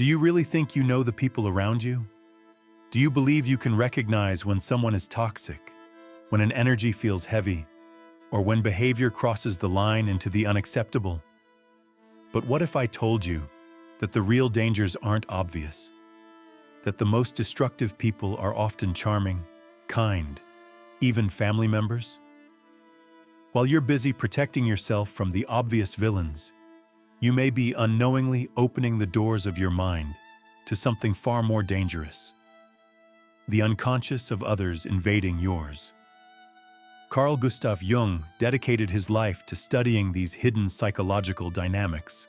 Do you really think you know the people around you? Do you believe you can recognize when someone is toxic, when an energy feels heavy, or when behavior crosses the line into the unacceptable? But what if I told you that the real dangers aren't obvious? That the most destructive people are often charming, kind, even family members? While you're busy protecting yourself from the obvious villains, you may be unknowingly opening the doors of your mind to something far more dangerous: the unconscious of others invading yours. Carl Gustav Jung dedicated his life to studying these hidden psychological dynamics.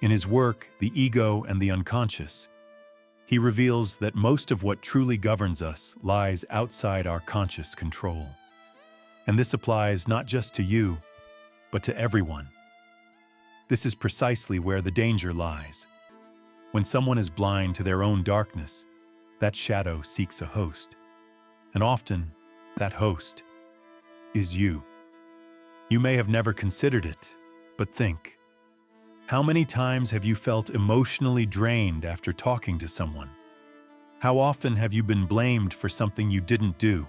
In his work, The Ego and the Unconscious, he reveals that most of what truly governs us lies outside our conscious control. And this applies not just to you, but to everyone. This is precisely where the danger lies. When someone is blind to their own darkness, that shadow seeks a host. And often, that host is you. You may have never considered it, but think. How many times have you felt emotionally drained after talking to someone? How often have you been blamed for something you didn't do,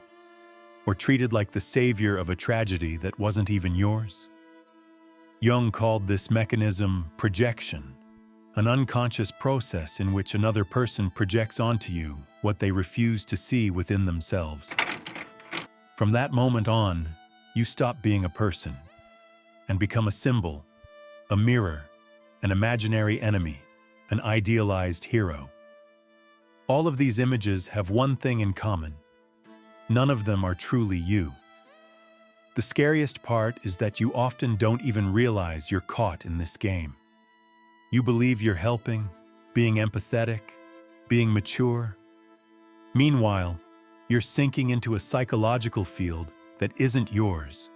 or treated like the savior of a tragedy that wasn't even yours? Jung called this mechanism projection, an unconscious process in which another person projects onto you what they refuse to see within themselves. From that moment on, you stop being a person and become a symbol, a mirror, an imaginary enemy, an idealized hero. All of these images have one thing in common: none of them are truly you. The scariest part is that you often don't even realize you're caught in this game. You believe you're helping, being empathetic, being mature. Meanwhile, you're sinking into a psychological field that isn't yours,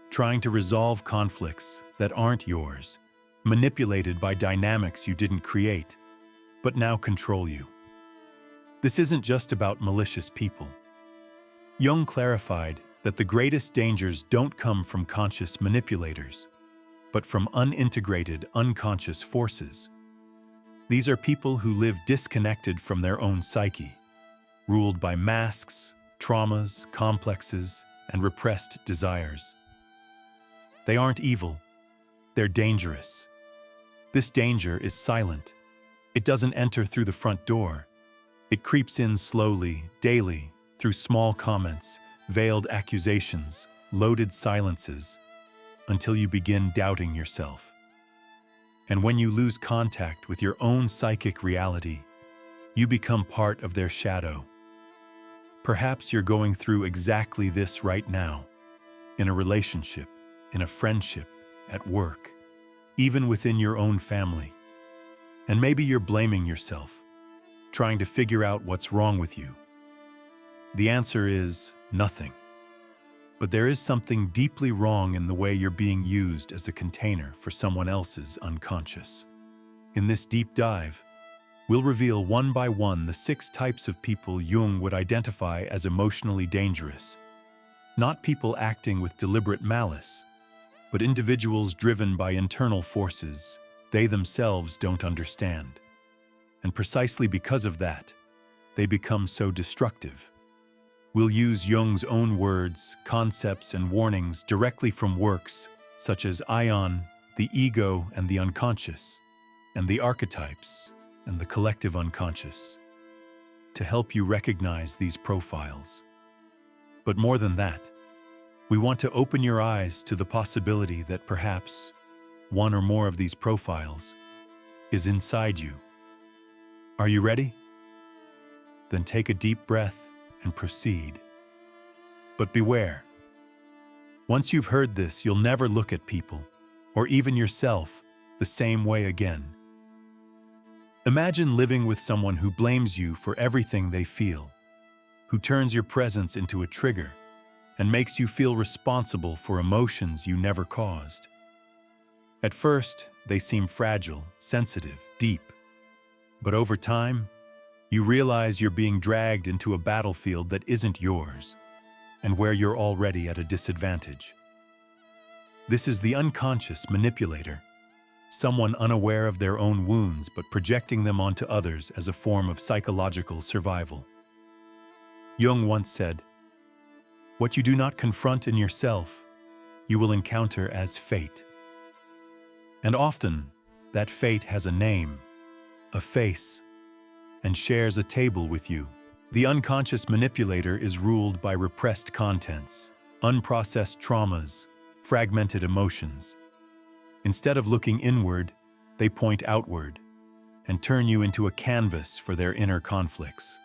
trying to resolve conflicts that aren't yours, manipulated by dynamics you didn't create, but now control you. This isn't just about malicious people. Jung clarified that the greatest dangers don't come from conscious manipulators, but from unintegrated, unconscious forces. These are people who live disconnected from their own psyche, ruled by masks, traumas, complexes, and repressed desires. They aren't evil, they're dangerous. This danger is silent. It doesn't enter through the front door. It creeps in slowly, daily, through small comments, veiled accusations, loaded silences, until you begin doubting yourself. And when you lose contact with your own psychic reality, you become part of their shadow. Perhaps you're going through exactly this right now, in a relationship, in a friendship, at work, even within your own family. And maybe you're blaming yourself, trying to figure out what's wrong with you. The answer is nothing. But there is something deeply wrong in the way you're being used as a container for someone else's unconscious. In this deep dive, we'll reveal one by one the 6 types of people Jung would identify as emotionally dangerous. Not people acting with deliberate malice, but individuals driven by internal forces they themselves don't understand. And precisely because of that, they become so destructive. We'll use Jung's own words, concepts, and warnings directly from works such as Aion, The Ego and the Unconscious, and the Archetypes and the Collective Unconscious, to help you recognize these profiles. But more than that, we want to open your eyes to the possibility that perhaps one or more of these profiles is inside you. Are you ready? Then take a deep breath and proceed. But beware. Once you've heard this, you'll never look at people, or even yourself, the same way again. Imagine living with someone who blames you for everything they feel, who turns your presence into a trigger, and makes you feel responsible for emotions you never caused. At first, they seem fragile, sensitive, deep. But over time, you realize you're being dragged into a battlefield that isn't yours, and where you're already at a disadvantage. This is the unconscious manipulator, someone unaware of their own wounds but projecting them onto others as a form of psychological survival. Jung once said, "What you do not confront in yourself, you will encounter as fate." And often, that fate has a name, a face, and shares a table with you. The unconscious manipulator is ruled by repressed contents, unprocessed traumas, fragmented emotions. Instead of looking inward, they point outward and turn you into a canvas for their inner conflicts.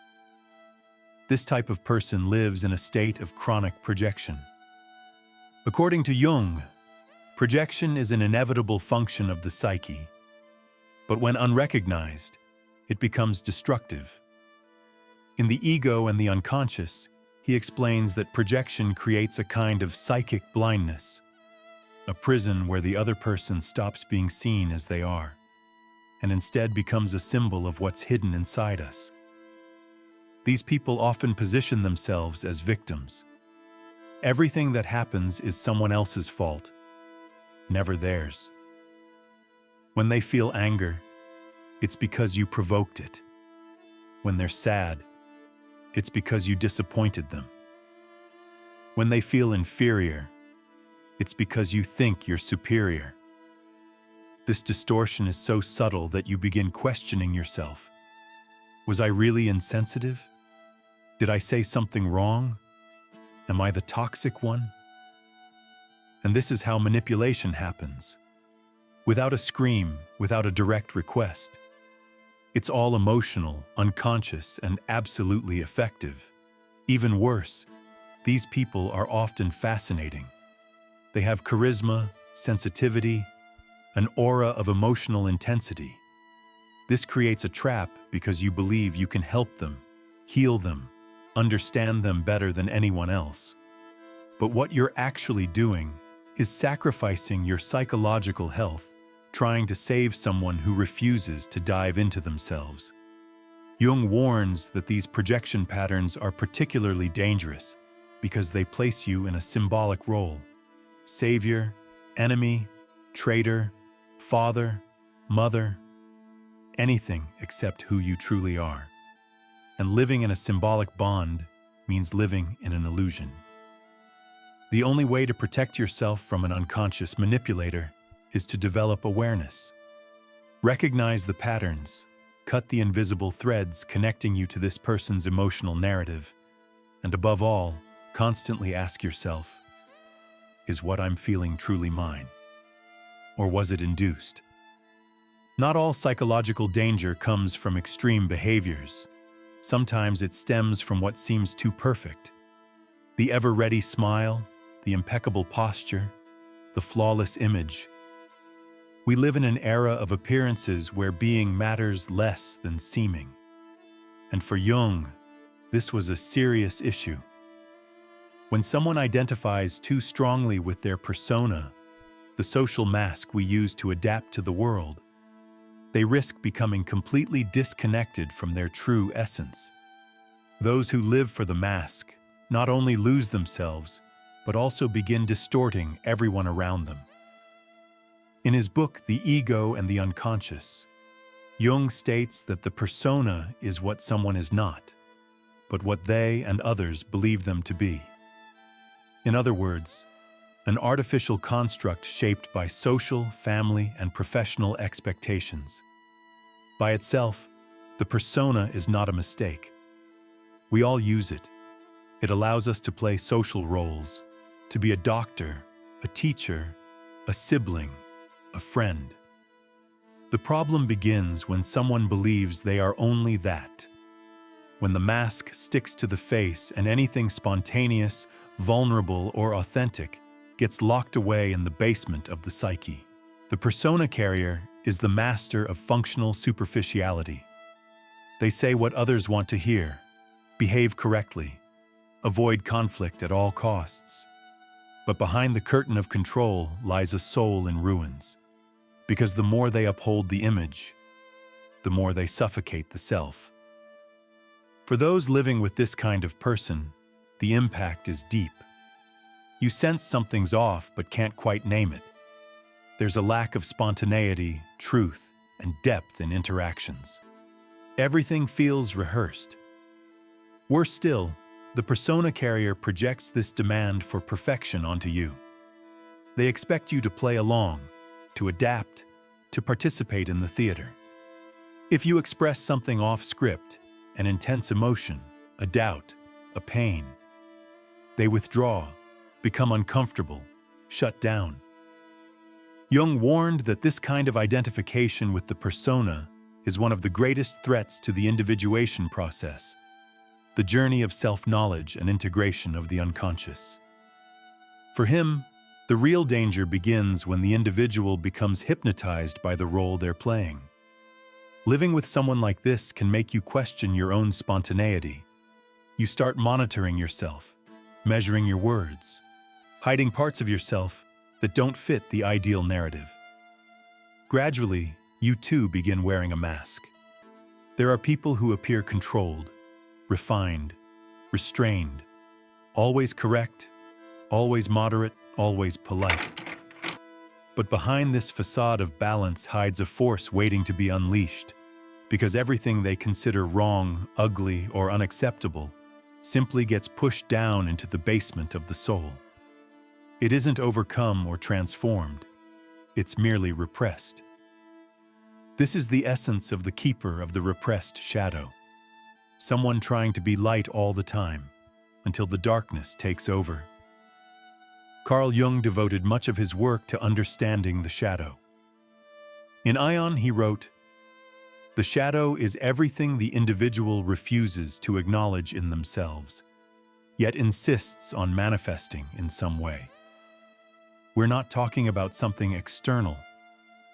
This type of person lives in a state of chronic projection. According to Jung, projection is an inevitable function of the psyche, but when unrecognized, it becomes destructive. In The Ego and the Unconscious, he explains that projection creates a kind of psychic blindness, a prison where the other person stops being seen as they are, and instead becomes a symbol of what's hidden inside us. These people often position themselves as victims. Everything that happens is someone else's fault, never theirs. When they feel anger, it's because you provoked it. When they're sad, it's because you disappointed them. When they feel inferior, it's because you think you're superior. This distortion is so subtle that you begin questioning yourself. Was I really insensitive? Did I say something wrong? Am I the toxic one? And this is how manipulation happens. Without a scream, without a direct request. It's all emotional, unconscious, and absolutely effective. Even worse, these people are often fascinating. They have charisma, sensitivity, an aura of emotional intensity. This creates a trap because you believe you can help them, heal them, understand them better than anyone else. But what you're actually doing is sacrificing your psychological health, trying to save someone who refuses to dive into themselves. Jung warns that these projection patterns are particularly dangerous because they place you in a symbolic role. Savior, enemy, traitor, father, mother, anything except who you truly are. And living in a symbolic bond means living in an illusion. The only way to protect yourself from an unconscious manipulator is to develop awareness. Recognize the patterns, cut the invisible threads connecting you to this person's emotional narrative, and above all, constantly ask yourself, is what I'm feeling truly mine? Or was it induced? Not all psychological danger comes from extreme behaviors. Sometimes it stems from what seems too perfect. The ever-ready smile, the impeccable posture, the flawless image. We live in an era of appearances where being matters less than seeming. And for Jung, this was a serious issue. When someone identifies too strongly with their persona, the social mask we use to adapt to the world, they risk becoming completely disconnected from their true essence. Those who live for the mask not only lose themselves, but also begin distorting everyone around them. In his book, The Ego and the Unconscious, Jung states that the persona is what someone is not, but what they and others believe them to be. In other words, an artificial construct shaped by social, family, and professional expectations. By itself, the persona is not a mistake. We all use it. It allows us to play social roles, to be a doctor, a teacher, a sibling, a friend. The problem begins when someone believes they are only that. When the mask sticks to the face and anything spontaneous, vulnerable, or authentic gets locked away in the basement of the psyche. The persona carrier is the master of functional superficiality. They say what others want to hear, behave correctly, avoid conflict at all costs. But behind the curtain of control lies a soul in ruins, because the more they uphold the image, the more they suffocate the self. For those living with this kind of person, the impact is deep. You sense something's off but can't quite name it. There's a lack of spontaneity, truth, and depth in interactions. Everything feels rehearsed. Worse still, the persona carrier projects this demand for perfection onto you. They expect you to play along, to adapt, to participate in the theater. If you express something off-script, an intense emotion, a doubt, a pain, they withdraw, become uncomfortable, shut down. Jung warned that this kind of identification with the persona is one of the greatest threats to the individuation process, the journey of self-knowledge and integration of the unconscious. For him, the real danger begins when the individual becomes hypnotized by the role they're playing. Living with someone like this can make you question your own spontaneity. You start monitoring yourself, measuring your words, hiding parts of yourself that don't fit the ideal narrative. Gradually, you too begin wearing a mask. There are people who appear controlled, refined, restrained, always correct, always moderate, always polite. But behind this facade of balance hides a force waiting to be unleashed, because everything they consider wrong, ugly, or unacceptable simply gets pushed down into the basement of the soul. It isn't overcome or transformed, it's merely repressed. This is the essence of the keeper of the repressed shadow, someone trying to be light all the time, until the darkness takes over. Carl Jung devoted much of his work to understanding the shadow. In Aion, he wrote, "The shadow is everything the individual refuses to acknowledge in themselves, yet insists on manifesting in some way." We're not talking about something external.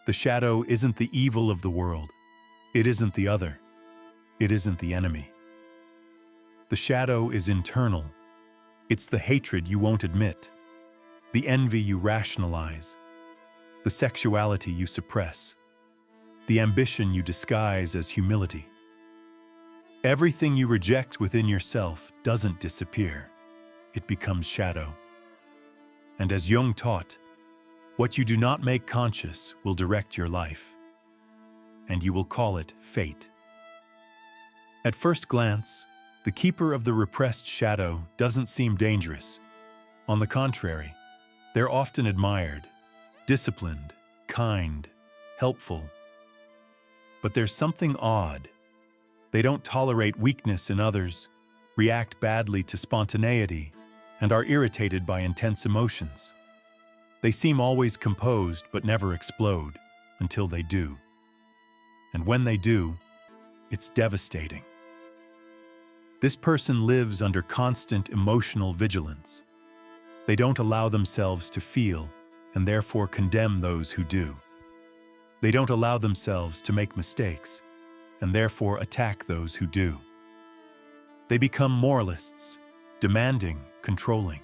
The shadow isn't the evil of the world. It isn't the other. It isn't the enemy. The shadow is internal. It's the hatred you won't admit, the envy you rationalize, the sexuality you suppress, the ambition you disguise as humility. Everything you reject within yourself doesn't disappear. It becomes shadow. And as Jung taught, what you do not make conscious will direct your life, and you will call it fate. At first glance, the keeper of the repressed shadow doesn't seem dangerous. On the contrary, they're often admired, disciplined, kind, helpful. But there's something odd. They don't tolerate weakness in others, react badly to spontaneity, and are irritated by intense emotions. They seem always composed but never explode until they do. And when they do, it's devastating. This person lives under constant emotional vigilance. They don't allow themselves to feel and therefore condemn those who do. They don't allow themselves to make mistakes and therefore attack those who do. They become moralists, demanding, controlling.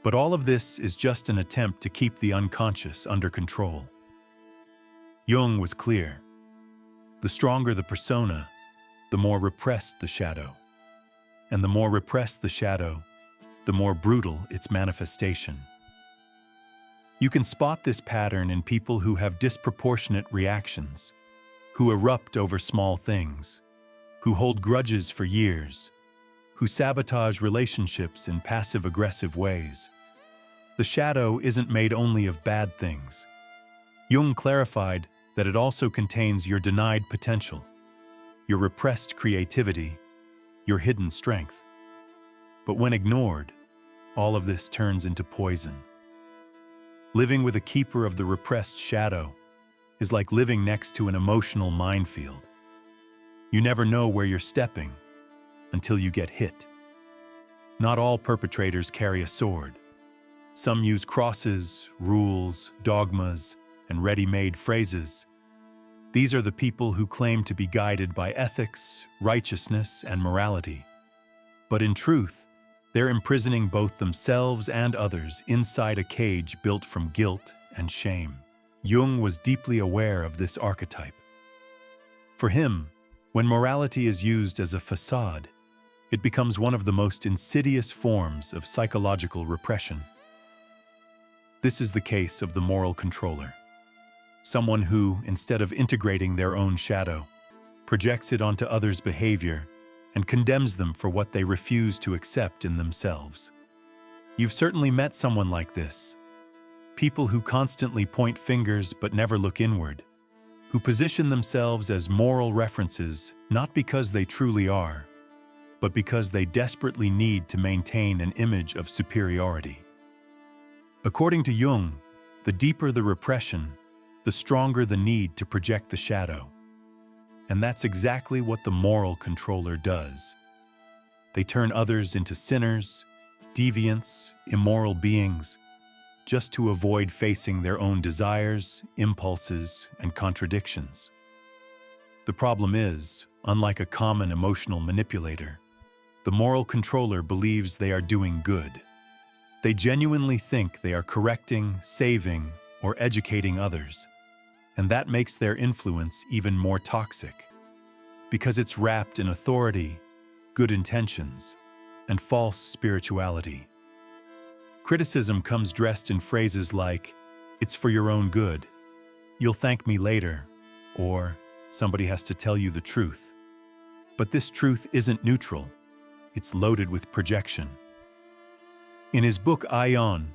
But all of this is just an attempt to keep the unconscious under control. Jung was clear. The stronger the persona, the more repressed the shadow. And the more repressed the shadow, the more brutal its manifestation. You can spot this pattern in people who have disproportionate reactions, who erupt over small things, who hold grudges for years, who sabotage relationships in passive-aggressive ways. The shadow isn't made only of bad things. Jung clarified that it also contains your denied potential, your repressed creativity, your hidden strength. But when ignored, all of this turns into poison. Living with a keeper of the repressed shadow is like living next to an emotional minefield. You never know where you're stepping until you get hit. Not all perpetrators carry a sword. Some use crosses, rules, dogmas, and ready-made phrases. These are the people who claim to be guided by ethics, righteousness, and morality. But in truth, they're imprisoning both themselves and others inside a cage built from guilt and shame. Jung was deeply aware of this archetype. For him, when morality is used as a facade, it becomes one of the most insidious forms of psychological repression. This is the case of the moral controller. Someone who, instead of integrating their own shadow, projects it onto others' behavior and condemns them for what they refuse to accept in themselves. You've certainly met someone like this. People who constantly point fingers but never look inward, who position themselves as moral references not because they truly are, but because they desperately need to maintain an image of superiority. According to Jung, the deeper the repression, the stronger the need to project the shadow. And that's exactly what the moral controller does. They turn others into sinners, deviants, immoral beings, just to avoid facing their own desires, impulses, and contradictions. The problem is, unlike a common emotional manipulator, the moral controller believes they are doing good. They genuinely think they are correcting, saving, or educating others, and that makes their influence even more toxic, because it's wrapped in authority, good intentions, and false spirituality. Criticism comes dressed in phrases like, "It's for your own good," "You'll thank me later," or "Somebody has to tell you the truth." But this truth isn't neutral. It's loaded with projection. In his book Aion,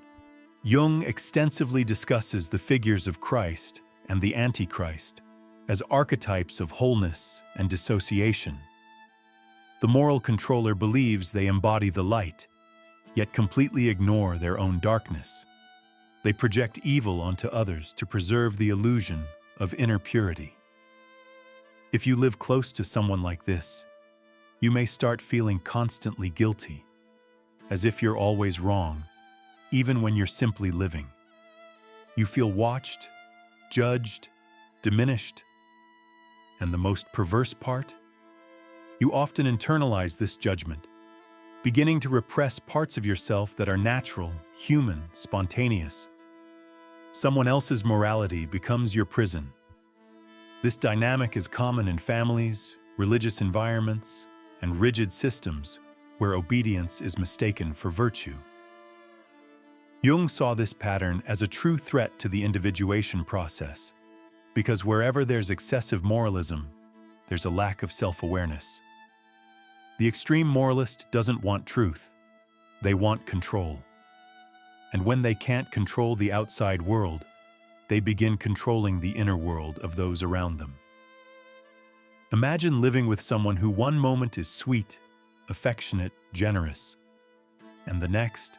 Jung extensively discusses the figures of Christ and the Antichrist as archetypes of wholeness and dissociation. The moral controller believes they embody the light, yet completely ignore their own darkness. They project evil onto others to preserve the illusion of inner purity. If you live close to someone like this, you may start feeling constantly guilty, as if you're always wrong, even when you're simply living. You feel watched, judged, diminished. And the most perverse part? You often internalize this judgment, beginning to repress parts of yourself that are natural, human, spontaneous. Someone else's morality becomes your prison. This dynamic is common in families, religious environments, and rigid systems where obedience is mistaken for virtue. Jung saw this pattern as a true threat to the individuation process, because wherever there's excessive moralism, there's a lack of self-awareness. The extreme moralist doesn't want truth. They want control. And when they can't control the outside world, they begin controlling the inner world of those around them. Imagine living with someone who one moment is sweet, affectionate, generous, and the next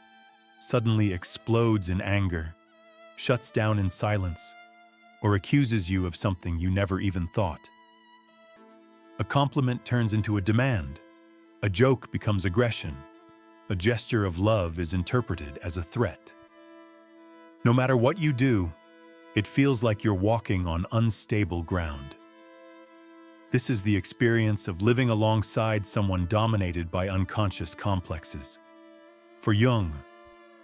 suddenly explodes in anger, shuts down in silence, or accuses you of something you never even thought. A compliment turns into a demand. A joke becomes aggression. A gesture of love is interpreted as a threat. No matter what you do, it feels like you're walking on unstable ground. This is the experience of living alongside someone dominated by unconscious complexes. For Jung,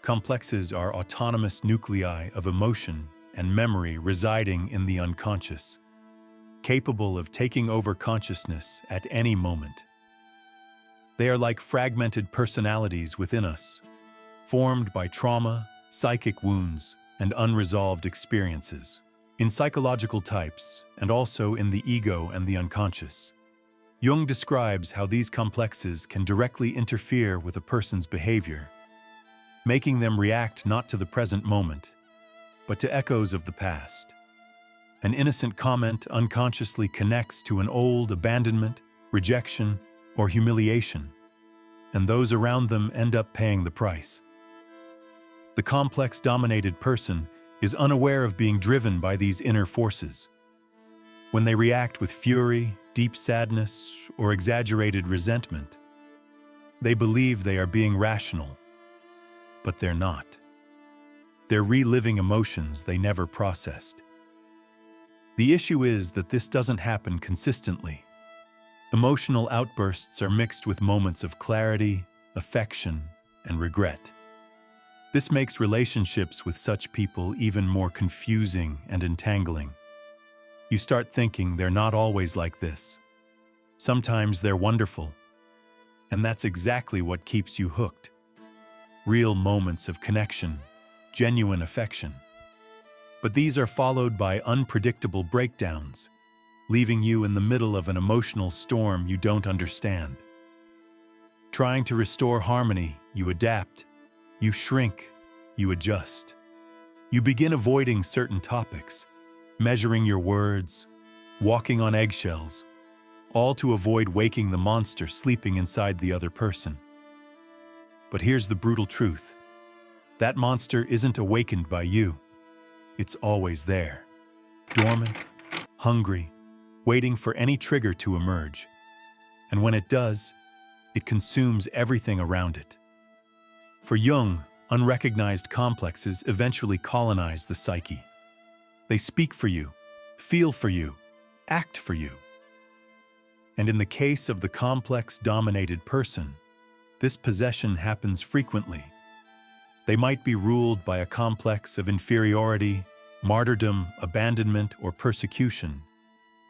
complexes are autonomous nuclei of emotion and memory residing in the unconscious, capable of taking over consciousness at any moment. They are like fragmented personalities within us, formed by trauma, psychic wounds, and unresolved experiences. In psychological types, and also in the ego and the unconscious, Jung describes how these complexes can directly interfere with a person's behavior, making them react not to the present moment, but to echoes of the past. An innocent comment unconsciously connects to an old abandonment, rejection, or humiliation, and those around them end up paying the price. The complex-dominated person is unaware of being driven by these inner forces. When they react with fury, deep sadness, or exaggerated resentment, they believe they are being rational, but they're not. They're reliving emotions they never processed. The issue is that this doesn't happen consistently. Emotional outbursts are mixed with moments of clarity, affection, and regret. This makes relationships with such people even more confusing and entangling. You start thinking they're not always like this. Sometimes they're wonderful. And that's exactly what keeps you hooked. Real moments of connection, genuine affection. But these are followed by unpredictable breakdowns, leaving you in the middle of an emotional storm you don't understand. Trying to restore harmony, you adapt, you shrink, you adjust. You begin avoiding certain topics, measuring your words, walking on eggshells, all to avoid waking the monster sleeping inside the other person. But here's the brutal truth. That monster isn't awakened by you. It's always there, dormant, hungry, waiting for any trigger to emerge. And when it does, it consumes everything around it. For Jung, unrecognized complexes eventually colonize the psyche. They speak for you, feel for you, act for you. And in the case of the complex-dominated person, this possession happens frequently. They might be ruled by a complex of inferiority, martyrdom, abandonment, or persecution,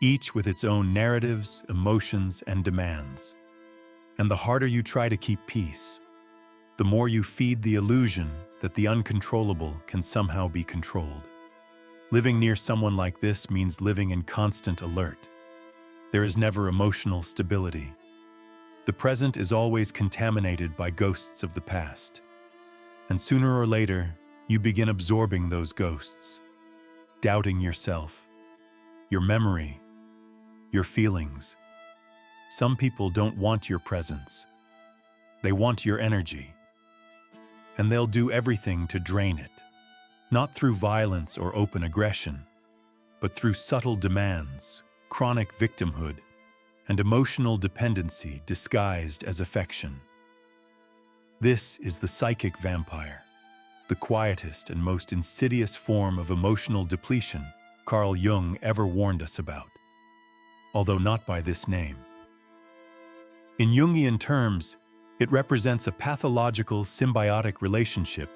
each with its own narratives, emotions, and demands. And the harder you try to keep peace, the more you feed the illusion that the uncontrollable can somehow be controlled. Living near someone like this means living in constant alert. There is never emotional stability. The present is always contaminated by ghosts of the past. And sooner or later, you begin absorbing those ghosts, doubting yourself, your memory, your feelings. Some people don't want your presence. They want your energy. And they'll do everything to drain it, not through violence or open aggression, but through subtle demands, chronic victimhood, and emotional dependency disguised as affection. This is the psychic vampire, the quietest and most insidious form of emotional depletion Carl Jung ever warned us about, although not by this name. In Jungian terms, it represents a pathological symbiotic relationship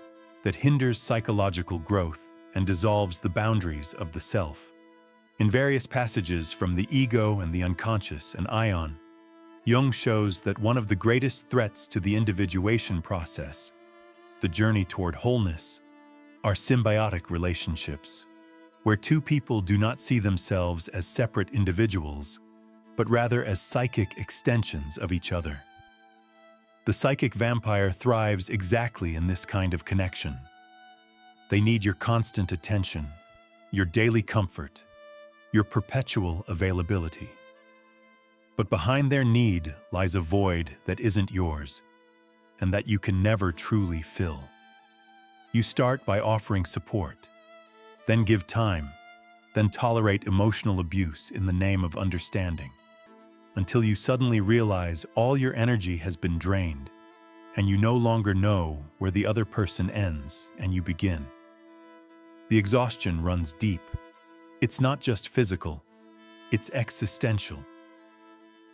that hinders psychological growth and dissolves the boundaries of the self. In various passages from The Ego and the Unconscious and Aion, Jung shows that one of the greatest threats to the individuation process, the journey toward wholeness, are symbiotic relationships, where two people do not see themselves as separate individuals, but rather as psychic extensions of each other. The psychic vampire thrives exactly in this kind of connection. They need your constant attention, your daily comfort, your perpetual availability. But behind their need lies a void that isn't yours, and that you can never truly fill. You start by offering support, then give time, then tolerate emotional abuse in the name of understanding, until you suddenly realize all your energy has been drained, and you no longer know where the other person ends and you begin. The exhaustion runs deep. It's not just physical, it's existential.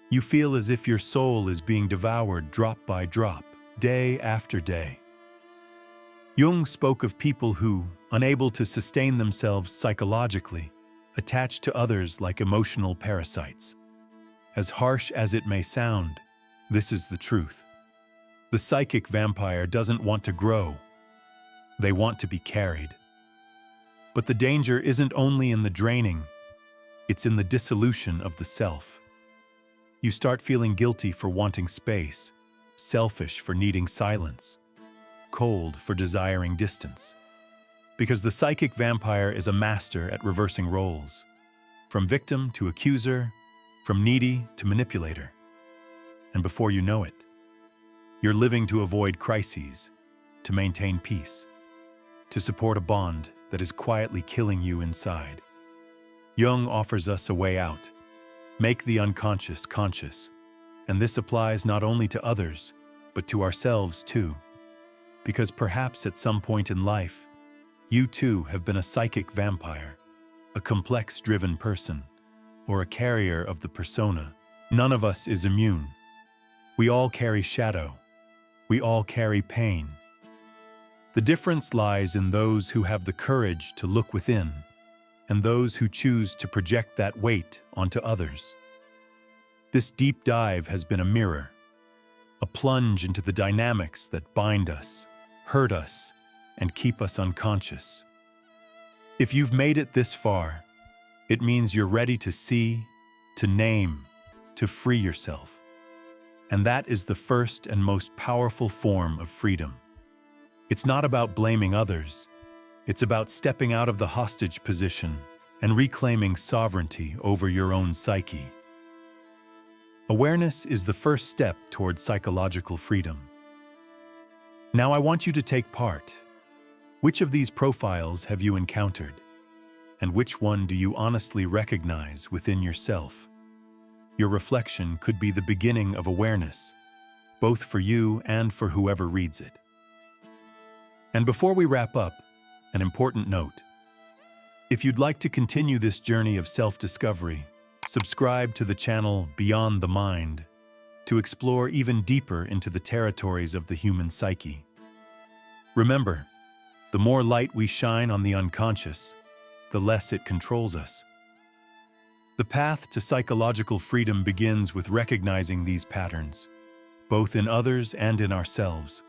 You feel as if your soul is being devoured drop by drop, day after day. Jung spoke of people who, unable to sustain themselves psychologically, attach to others like emotional parasites. As harsh as it may sound, this is the truth. The psychic vampire doesn't want to grow. They want to be carried. But the danger isn't only in the draining, it's in the dissolution of the self. You start feeling guilty for wanting space, selfish for needing silence, cold for desiring distance. Because the psychic vampire is a master at reversing roles, from victim to accuser, from needy to manipulator. And before you know it, you're living to avoid crises, to maintain peace, to support a bond that is quietly killing you inside. Jung offers us a way out. Make the unconscious conscious. And this applies not only to others, but to ourselves too. Because perhaps at some point in life, you too have been a psychic vampire, a complex-driven person, or a carrier of the persona. None of us is immune. We all carry shadow. We all carry pain. The difference lies in those who have the courage to look within, and those who choose to project that weight onto others. This deep dive has been a mirror, a plunge into the dynamics that bind us, hurt us, and keep us unconscious. If you've made it this far, it means you're ready to see, to name, to free yourself. And that is the first and most powerful form of freedom. It's not about blaming others. It's about stepping out of the hostage position and reclaiming sovereignty over your own psyche. Awareness is the first step toward psychological freedom. Now I want you to take part. Which of these profiles have you encountered? And which one do you honestly recognize within yourself? Your reflection could be the beginning of awareness, both for you and for whoever reads it. And before we wrap up, an important note. If you'd like to continue this journey of self-discovery, subscribe to the channel Beyond the Mind to explore even deeper into the territories of the human psyche. Remember, the more light we shine on the unconscious, the less it controls us. The path to psychological freedom begins with recognizing these patterns, both in others and in ourselves.